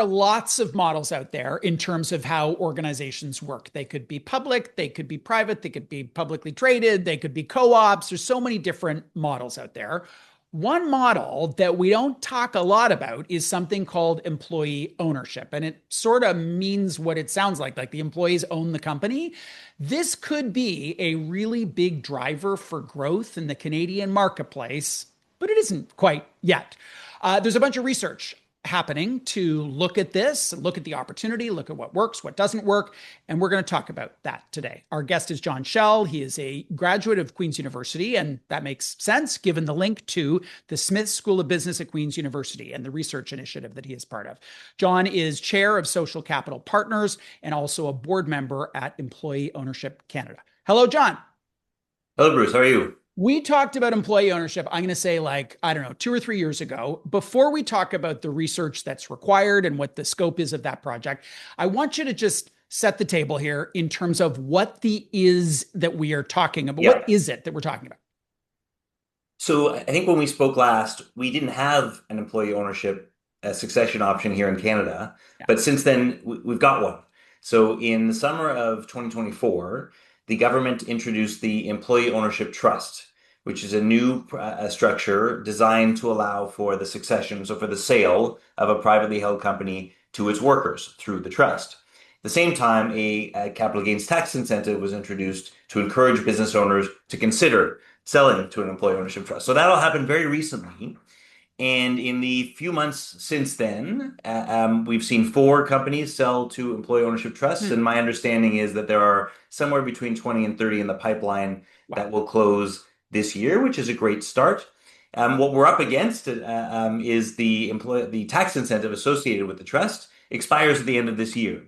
are lots of models out there in terms of how organizations work. They could be public, they could be private, they could be publicly traded, they could be co-ops. There's so many different models out there. One model that we don't talk a lot about is something called employee ownership. And it sort of means what it sounds like the employees own the company. This could be a really big driver for growth in the Canadian marketplace, but it isn't quite yet. There's a bunch of research happening to look at this, look at the opportunity, look at what works, what doesn't work. And we're going to talk about that today. Our guest is Jon Shell. He is a graduate of Queen's University, and that makes sense given the link to the Smith School of Business at Queen's University and the research initiative that he is part of. Jon is chair of Social Capital Partners and also a board member at Employee Ownership Canada. Hello, Jon. Hello, Bruce. How are you? We talked about employee ownership, I'm going to say I don't know, 2 or 3 years ago. Before we talk about the research that's required and what the scope is of that project, I want you to just set the table here in terms of what the is that we are talking about. Yeah. What is it that we're talking about? So I think when we spoke last, we didn't have an employee ownership succession option here in Canada, Yeah. but since then we've got one. So in the summer of 2024, the government introduced the Employee Ownership Trust, which is a new structure designed to allow for the succession, so for the sale of a privately held company to its workers through the trust. At the same time, a capital gains tax incentive was introduced to encourage business owners to consider selling to an employee ownership trust. So that all happened very recently. And in the few months since then, we've seen 4 companies sell to employee ownership trusts. And my understanding is that there are somewhere between 20 and 30 in the pipeline that will close this year, which is a great start. What we're up against is the tax incentive associated with the trust expires at the end of this year.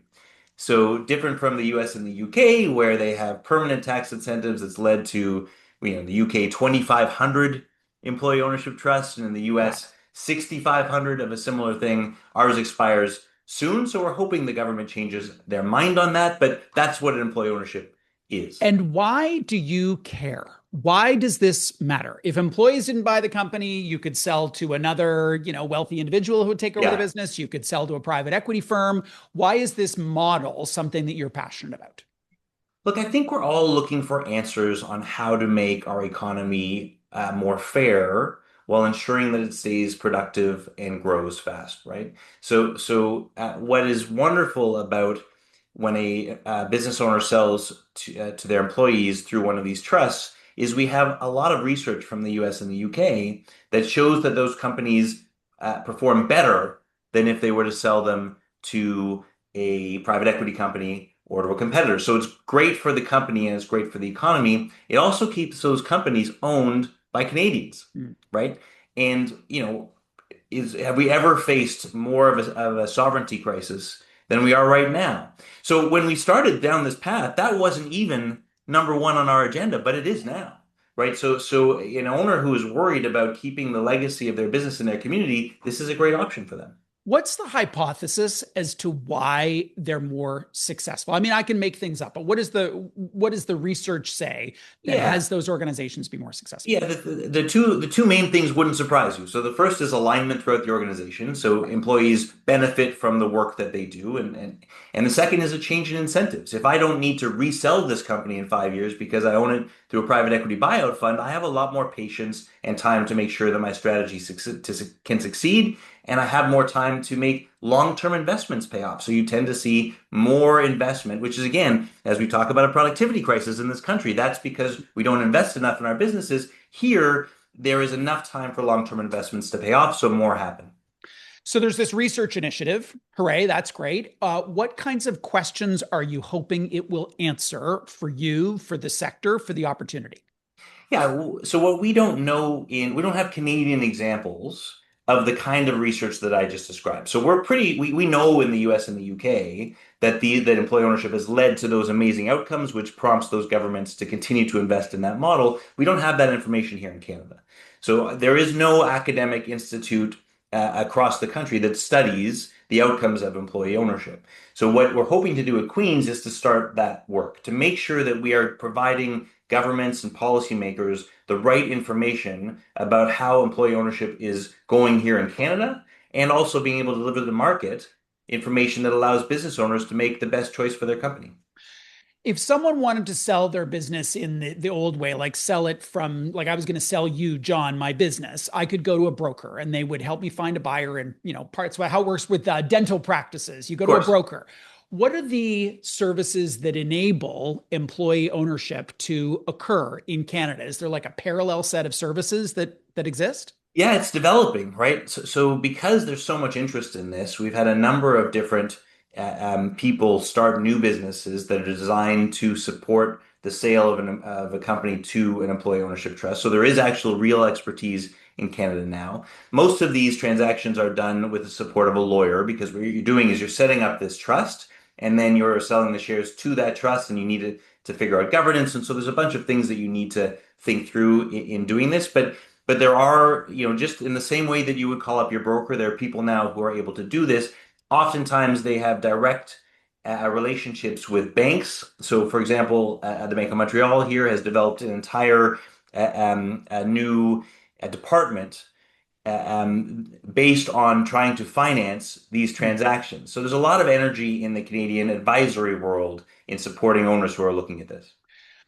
So different from the US and the UK, where they have permanent tax incentives, it's led to, the UK 2,500 employee ownership trust, and in the US 6,500 of a similar thing. Ours expires soon, so we're hoping the government changes their mind on that, but that's what an employee ownership is. And why do you care? Why does this matter? If employees didn't buy the company, you could sell to another, wealthy individual who would take over the Yeah. business. You could sell to a private equity firm. Why is this model something that you're passionate about? Look, I think we're all looking for answers on how to make our economy more fair while ensuring that it stays productive and grows fast, right? So what is wonderful about when a business owner sells to their employees through one of these trusts is we have a lot of research from the US and the UK that shows that those companies perform better than if they were to sell them to a private equity company or to a competitor. So it's great for the company and it's great for the economy. It also keeps those companies owned by Canadians, right? And, have we ever faced more of a sovereignty crisis than we are right now? So when we started down this path, that wasn't even number one on our agenda, but it is now, right? So an owner who is worried about keeping the legacy of their business in their community, this is a great option for them. What's the hypothesis as to why they're more successful? I mean, I can make things up, but what does the research say that Yeah. has those organizations be more successful? Yeah, the two main things wouldn't surprise you. So the first is alignment throughout the organization. So employees benefit from the work that they do, and the second is a change in incentives. If I don't need to resell this company in 5 years because I own it through a private equity buyout fund, I have a lot more patience and time to make sure that my strategy can succeed, and I have more time to make long-term investments pay off. So you tend to see more investment, which is, again, as we talk about a productivity crisis in this country, that's because we don't invest enough in our businesses. Here, there is enough time for long-term investments to pay off, so more happen. So there's this research initiative. Hooray, that's great. What kinds of questions are you hoping it will answer for you, for the sector, for the opportunity? Yeah, so what we don't know we don't have Canadian examples of the kind of research that I just described. So we know in the US and the UK that employee ownership has led to those amazing outcomes, which prompts those governments to continue to invest in that model. We don't have that information here in Canada. So there is no academic institute across the country that studies the outcomes of employee ownership. So what we're hoping to do at Queen's is to start that work, to make sure that we are providing governments and policymakers the right information about how employee ownership is going here in Canada, and also being able to deliver to the market information that allows business owners to make the best choice for their company. If someone wanted to sell their business in the old way, like sell it from, like I was going to sell you, John, my business, I could go to a broker and they would help me find a buyer and, parts of how it works with dental practices. You go Of to a course. broker. What are the services that enable employee ownership to occur in Canada? Is there like a parallel set of services that exist? Yeah, it's developing, right? So because there's so much interest in this, we've had a number of different people start new businesses that are designed to support the sale of a company to an employee ownership trust. So there is actual real expertise in Canada now. Most of these transactions are done with the support of a lawyer because what you're doing is you're setting up this trust and then you're selling the shares to that trust and you need to figure out governance. And so there's a bunch of things that you need to think through in doing this. But there are, just in the same way that you would call up your broker, there are people now who are able to do this. Oftentimes, they have direct relationships with banks. So, for example, the Bank of Montreal here has developed an entire a new department based on trying to finance these transactions. So, there's a lot of energy in the Canadian advisory world in supporting owners who are looking at this.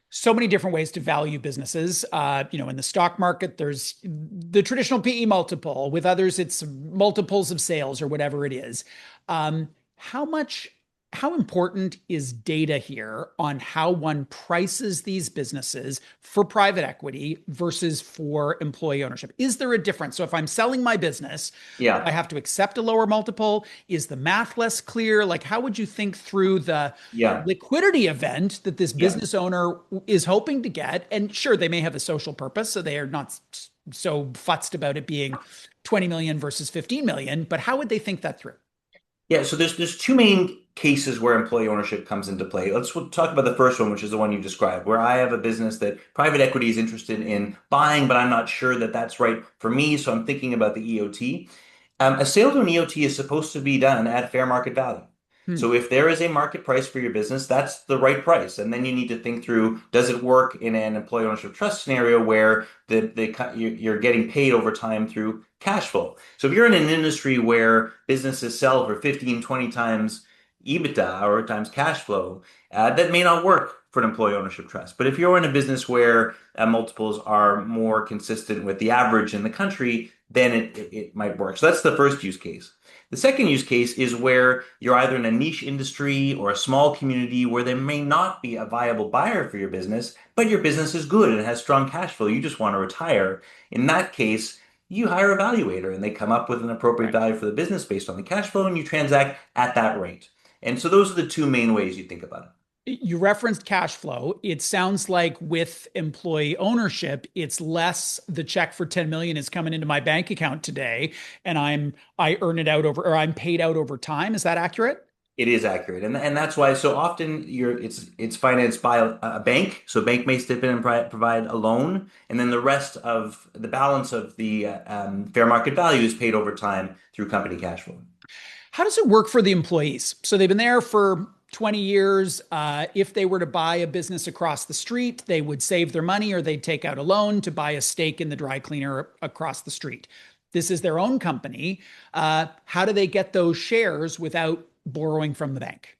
So many different ways to value businesses. In the stock market, there's the traditional PE multiple. With others, it's multiples of sales or whatever it is. Um, how much, how important is data here on how one prices these businesses for private equity versus for employee ownership? Is there a difference? So if I'm selling my business, I Yeah, have to accept a lower multiple. Is the math less clear? Like, how would you think through the yeah. liquidity event that this Yeah. business owner is hoping to get? And sure, they may have a social purpose, so they are not so futzed about it being 20 million versus 15 million, but how would they think that through? Yeah, so there's two main cases where employee ownership comes into play. We'll talk about the first one, which is the one you described, where I have a business that private equity is interested in buying, but I'm not sure that that's right for me, so I'm thinking about the EOT. A sale to an EOT is supposed to be done at fair market value. Hmm. So if there is a market price for your business, that's the right price. And then you need to think through, does it work in an employee ownership trust scenario where you're getting paid over time through cash flow? So if you're in an industry where businesses sell for 15, 20 times EBITDA or times cash flow, that may not work for an employee ownership trust. But if you're in a business where multiples are more consistent with the average in the country, then it might work. So that's the first use case. The second use case is where you're either in a niche industry or a small community where there may not be a viable buyer for your business, but your business is good and has strong cash flow. You just want to retire. In that case, you hire a valuator and they come up with an appropriate Right. value for the business based on the cash flow and you transact at that rate. And so those are the two main ways you think about it. You referenced cash flow. It sounds like with employee ownership, it's less the check for 10 million is coming into my bank account today and I earn it out over or I'm paid out over time. Is that accurate? It is accurate, and that's why so often it's financed by a bank. So a bank may step in and provide a loan, and then the rest of the balance of the fair market value is paid over time through company cash flow. How does it work for the employees? So they've been there for 20 years. If they were to buy a business across the street, they would save their money or they'd take out a loan to buy a stake in the dry cleaner across the street. This is their own company. How do they get those shares without borrowing from the bank?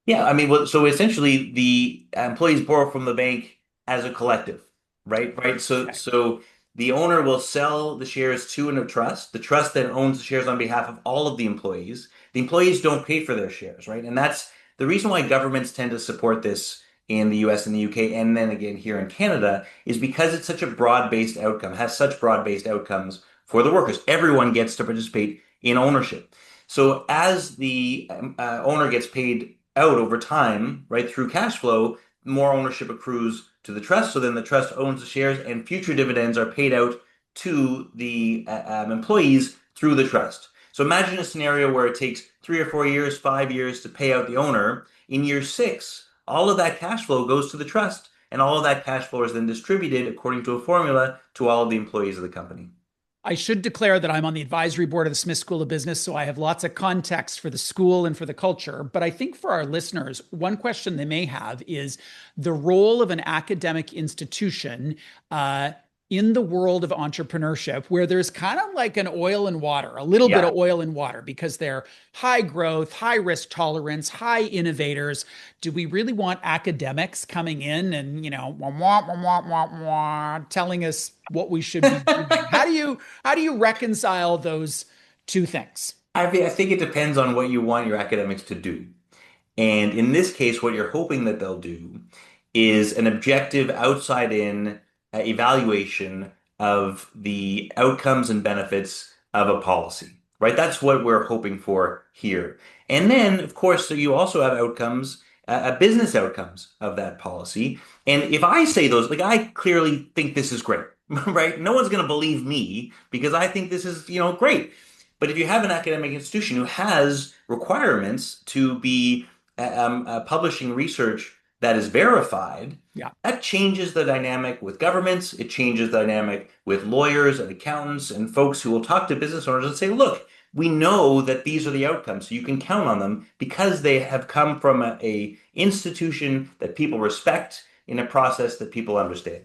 Yeah, I mean, well, so essentially the employees borrow from the bank as a collective, right? Right. So Okay. so the owner will sell the shares to a trust. The trust then owns the shares on behalf of all of the employees. The employees don't pay for their shares, right? And that's the reason why governments tend to support this in the US and the UK, and then again here in Canada, is because it's such a broad-based outcome, has such broad-based outcomes for the workers. Everyone gets to participate in ownership. So as the owner gets paid out over time, right, through cash flow, more ownership accrues to the trust. So then the trust owns the shares, and future dividends are paid out to the employees through the trust. So imagine a scenario where it takes 3 or 4 years, 5 years to pay out the owner. In year six, all of that cash flow goes to the trust, and all of that cash flow is then distributed according to a formula to all of the employees of the company. I should declare that I'm on the advisory board of the Smith School of Business, so I have lots of context for the school and for the culture. But I think for our listeners, one question they may have is the role of an academic institution. in the world of entrepreneurship where there's kind of like an oil and water, a little bit Yeah. of oil and water because they're high growth, high risk tolerance, high innovators. Do we really want academics coming in and, wah, wah, wah, wah, wah, wah, telling us what we should be doing? How do you reconcile those two things? I think it depends on what you want your academics to do. And in this case, what you're hoping that they'll do is an objective outside in evaluation of the outcomes and benefits of a policy, right? That's what we're hoping for here. And then, of course, so you also have outcomes, business outcomes of that policy. And if I say those, like I clearly think this is great, right? No one's going to believe me because I think this is, great. But if you have an academic institution who has requirements to be publishing research that is verified, Yeah. that changes the dynamic with governments. It changes the dynamic with lawyers and accountants and folks who will talk to business owners and say, look, we know that these are the outcomes, so you can count on them because they have come from a institution that people respect in a process that people understand.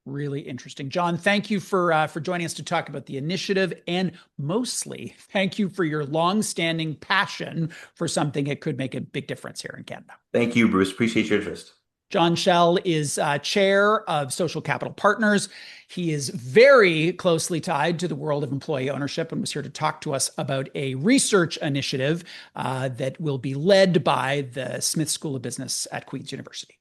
Really interesting. Jon, thank you for joining us to talk about the initiative, and mostly thank you for your longstanding passion for something that could make a big difference here in Canada. Thank you, Bruce. Appreciate your interest. Jon Shell is chair of Social Capital Partners. He is very closely tied to the world of employee ownership and was here to talk to us about a research initiative that will be led by the Smith School of Business at Queen's University.